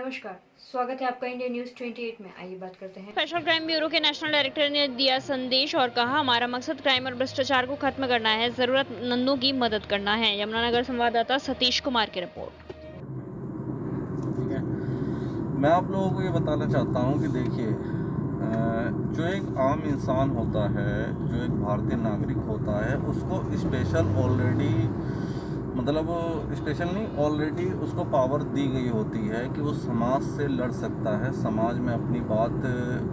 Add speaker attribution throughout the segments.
Speaker 1: नमस्कार, स्वागत है आपका इंडिया न्यूज 28 में। आइए बात करते हैं।
Speaker 2: स्पेशल क्राइम ब्यूरो के नेशनल डायरेक्टर ने दिया संदेश और कहा, हमारा मकसद क्राइम और भ्रष्टाचार को खत्म करना है, जरूरतमंदों की मदद करना है। यमुनानगर संवाददाता सतीश कुमार की रिपोर्ट।
Speaker 3: ठीक है, मैं आप लोगों को ये बताना चाहता हूँ कि देखिए, जो एक आम इंसान होता है, जो एक भारतीय नागरिक होता है, उसको स्पेशल ऑलरेडी उसको पावर दी गई होती है कि वो समाज से लड़ सकता है, समाज में अपनी बात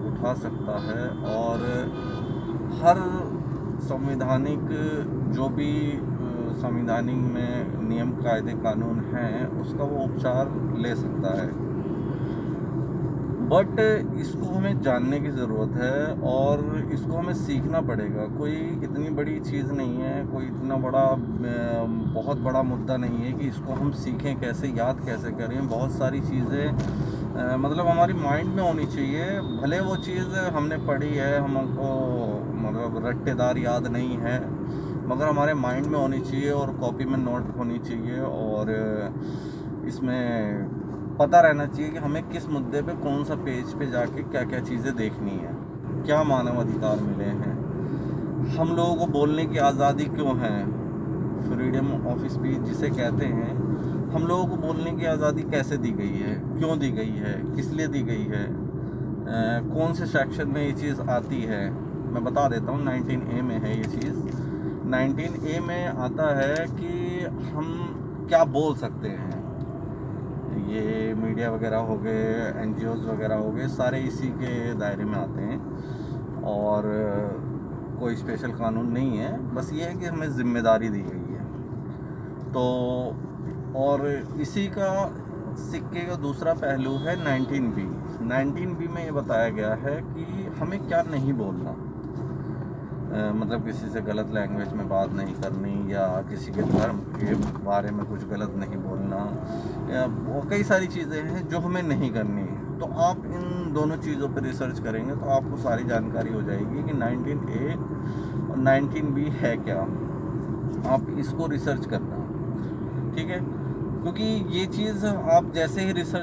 Speaker 3: उठा सकता है और हर संवैधानिक जो भी संवैधानिक में नियम कायदे कानून हैं उसका वो उपचार ले सकता है। बट इसको हमें जानने की ज़रूरत है और इसको हमें सीखना पड़ेगा। कोई इतनी बड़ी चीज़ नहीं है, कोई इतना बहुत बड़ा मुद्दा नहीं है कि इसको हम सीखें कैसे, याद कैसे करें। बहुत सारी चीज़ें मतलब हमारी माइंड में होनी चाहिए। भले वो चीज़ हमने पढ़ी है, हमको मतलब रट्टेदार याद नहीं है, मगर हमारे माइंड में होनी चाहिए और कॉपी में नोट होनी चाहिए और इसमें पता रहना चाहिए कि हमें किस मुद्दे पे कौन सा पेज पे जाके क्या क्या चीज़ें देखनी है, क्या मानव अधिकार मिले हैं, हम लोगों को बोलने की आज़ादी क्यों है, फ्रीडम ऑफ स्पीच जिसे कहते हैं, हम लोगों को बोलने की आज़ादी कैसे दी गई है, क्यों दी गई है, किस लिए दी गई है, कौन से सेक्शन में ये चीज़ आती है। मैं बता देता हूँ, 19A में है ये चीज़। 19A में आता है कि हम क्या बोल सकते हैं। ये मीडिया वगैरह हो गए, NGOs वगैरह हो गए, सारे इसी के दायरे में आते हैं और कोई स्पेशल कानून नहीं है। बस ये है कि हमें ज़िम्मेदारी दी गई है। तो और इसी का सिक्के का दूसरा पहलू है 19B। 19B में ये बताया गया है कि हमें क्या नहीं बोलना, मतलब किसी से गलत लैंग्वेज में बात नहीं करनी या किसी के धर्म के बारे में कुछ गलत नहीं बोलना, या कई सारी चीज़ें हैं जो हमें नहीं करनी है। तो आप इन दोनों चीज़ों पर रिसर्च करेंगे तो आपको सारी जानकारी हो जाएगी कि 19A और 19B है क्या। आप इसको रिसर्च करना, ठीक है, क्योंकि ये चीज़ आप जैसे ही रिसर्च